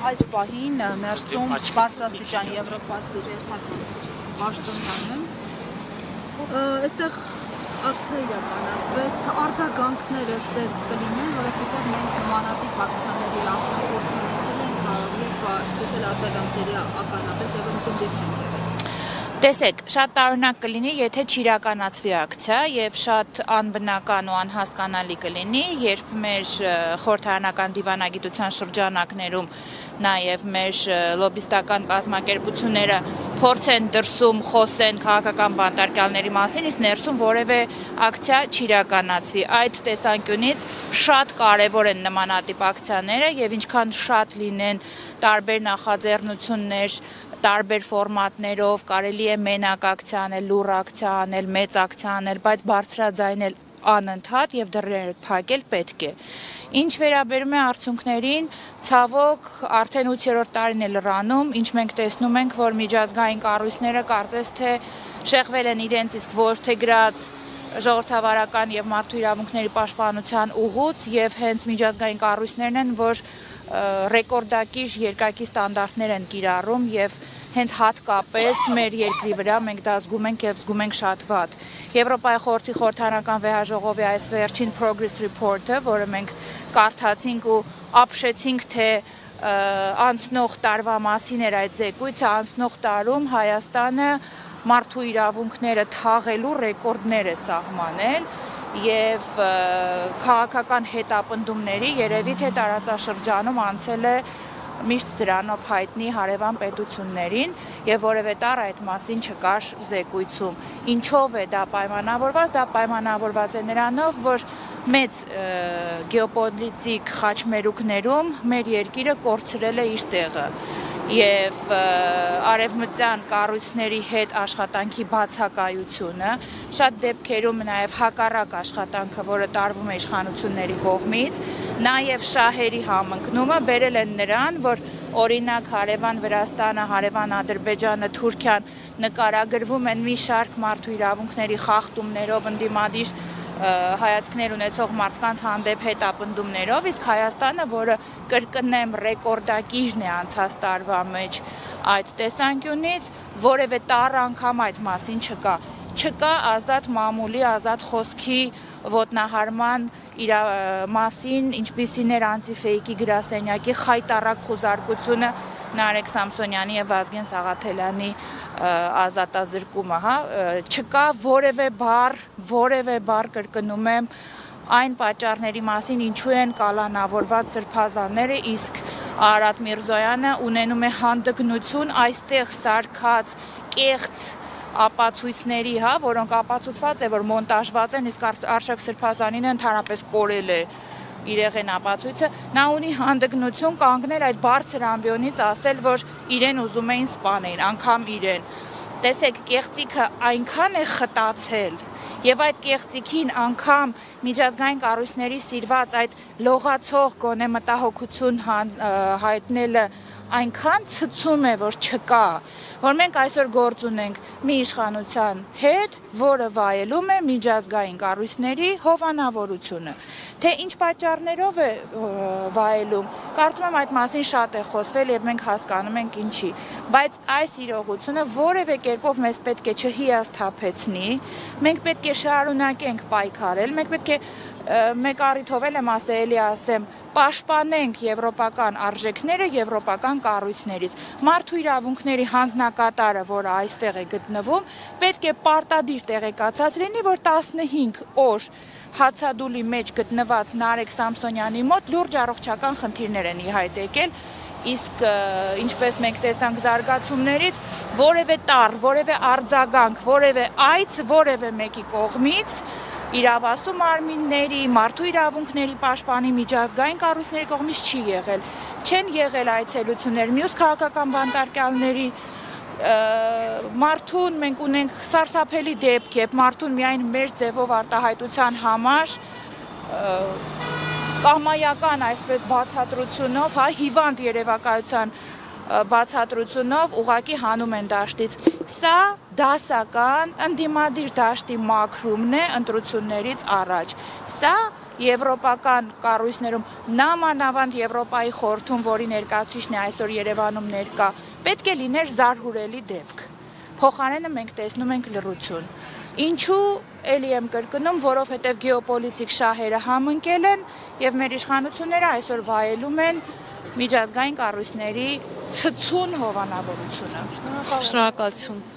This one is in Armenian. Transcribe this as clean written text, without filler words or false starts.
Այս պահին ներսում բարձրաստիճան եվրոպացի երթական պաշտոնյան այստեղ ակցիա իրականացվեց, արձագանքները ձեզ կլինեն, որովհետև մենք նմանատիպ ակցիաների արդեն փորձ ունեցել ենք եւ այսպես էլ արձագանքների ականատես եւ ընդդեմ չենք եղել։ Տեսեք, շատ տարօրինակ կլինի, եթե չիրականացվի ակցիա եւ շատ անբնական ու անհասկանալի կլինի, երբ մեր խորհրդարանական դիվանագիտության շրջանակներում նաեւ մեր լոբիստական կազմակերպությունները փորձեն դրսում խոսեն քաղաքական բանտարկյալների մասին, իսկ ներսում որևէ ակցիա չիրականացվի։ Այդ տեսանկյունից շատ կարևոր են նմանատիպ ակցիաները եւ ինչքան շատ լինեն տարբեր նախաձեռնություններ տարբեր ֆորմատներով, կարելի է մենակ ակցիա անել, լուռ ակցիա անել, մեծ ակցիա անել, բայց բարձրաձայնել անընդհատ եւ դռները փակել պետք է։ Ինչ վերաբերում է արդյունքներին, ցավոք արդեն 8-րդ տարին է լրանում, ինչ մենք տեսնում ենք, որ միջազգային կառույցները կարծես թե շեղվել են իրենց իսկ որդեգրած ժողովրդավարական եւ մարդու իրավունքների պաշտպանության ուղուց եւ հենց միջազգային կառույցներն են, որ ռեկորդակիր երկակի ստանդարտներ են կիրառում եւ հենց հատկապես մեր երկրի վրա մենք դա զգում ենք եւ զգում ենք շատ վատ։ Եվրոպայի խորհրդի խորհրդարանական վեհաժողովի այս վերջին Progress Report-ը, որը մենք կարդացինք ու ապշեցինք, թե անցնող տարվա մասին էր այդ զեկույցը, անցնող տարում Հայաստանը մարդու իրավունքները թաղելու ռեկորդներ է սահմանել եւ քաղաքական հետապնդումների երևի թե տարածաշրջանում անցել է միշտ դրանով հայտնի հարևան պետություններին եւ որևէ տառ այդ մասին չկար զեկույցում։ Ինչով է դա պայմանավորված։ Դա պայմանավորված է նրանով, որ մեծ գեոպոլիտիկ խաչմերուկներում մեր երկիրը կորցրել է իր տեղը եւ արևմտյան կառույցների հետ աշխատանքի բացակայությունը, շատ դեպքերում նաեւ հակառակ աշխատանքը, որը տարվում է իշխանությունների կողմից, նաեւ շահերի համընկնումը բերել են նրան, որ օրինակ հարևան Վրաստանը, հարևան Ադրբեջանը, Թուրքիան նկարագրվում են մի շարք մարդու իրավունքների խախտումներով, ընդդիմադիր հայացքներ ունեցող մարդկանց հանդեպ հետապնդումներով, իսկ Հայաստանը, որը կրկնեմ ռեկորդակիրն է անցած տարվա մեջ այդ տեսանկյունից, որևէ տառ անգամ այդ մասին չկա։ Չկա ազատ մամուլի, ազատ խոսքի ոտնահարման մասին, ինչպիսին էր անտիֆեյքի գրասենյակի խայտառակ խուզարկությունը Նարեկ Սամսոնյանի եւ Վազգեն Սաղաթելյանի ազատազրկումը, չկա որևէ բառ կրկնում եմ այն պատճառների մասին, ինչու են կալանավորված սրբազանները, իսկ Արարատ Միրզոյանը ունենում է հանդգնություն այստեղ սարքած կեղծ ապացույցների, որոնք ապացուցված է, որ մոնտաժված են, իսկ Արշակ Սրբազանինը ընդհանրապես կորել է իրեղեն ապացույցը, նա ունի հանդգնություն կանգնել այդ բարձր ամբիոնից ասել, որ իրեն ուզում էին սպանել, անգամ իրեն։ Տեսեք, կեղծիքը այնքան է խտացել եւ այդ կեղծիքին անգամ միջազգային կառույցների սիրված այդ լողացող գոնե մտահոգություն հայտնելը այնքան ցցում է, որ չկա, որ մենք այսօր գործ ունենք մի իշխանության հետ, որը վայելում է միջազգային կառույցների հովանավորությունը։ Թե ինչ պատճառներով է վայելում, կարծում եմ այդ մասին շատ է խոսվել եւ մենք հասկանում ենք ինչի, բայց այս իրողությունը որևէ կերպով մեզ պետք է չհիասթափեցնի, մենք պետք է շարունակենք պայքարել, մենք պետք է մեկ առիթով եմ ասեմ, պաշտպանենք եվրոպական արժեքները եվրոպական կառույցներից։ Մարդու իրավունքների հանձնակատարը, որը այստեղ է գտնվում, պետք է պարտադիր տեղեկացած լինի, որ 15 օր հացադուլի մեջ գտնված Նարեկ Սամսոնյանի մոտ լուրջ առողջական խնդիրներ են ի հայտ եկել, իսկ ինչպես մենք տեսանք զարգացումներից, որևէ տառ, որևէ արձագանք, որևէ այց, որևէ մեկի կողմից իրավասու մարմինների, մարդու իրավունքների պաշտպանի միջազգային կառույցների կողմից չի եղել։ Չեն եղել այցելություններ մյուս քաղաքական բանտարկյալների, մարդուն մենք ունենք սարսափելի դեպք է, մարդուն միայն մեր ձևով արտահայտության համար կամայական այսպես բացատրությունով, հիվանդ երևակայության բացատրությունով ուղղակի հանում են դաշտից։ Սա դասական ընդդիմադիր դաշտի մաքրումն է ընտրություններից առաջ։ Սա եվրոպական կառույցներում, նամանավանդ Եվրոպայի խորհրդում, որի ներկայացուցիչն է այսօր Երևանում ներկա, պետք է լիներ զարհուրելի դեպք։ Փոխարենը մենք տեսնում ենք լռություն։ Ինչու էլի եմ կրկնում, որովհետև գեոպոլիտիկ շահերը համընկել են եւ մեր իշխանությունները այսօր վայելում են միջազգային կառույցների ցցուն հովանավորությունը։ Շնորհակալություն։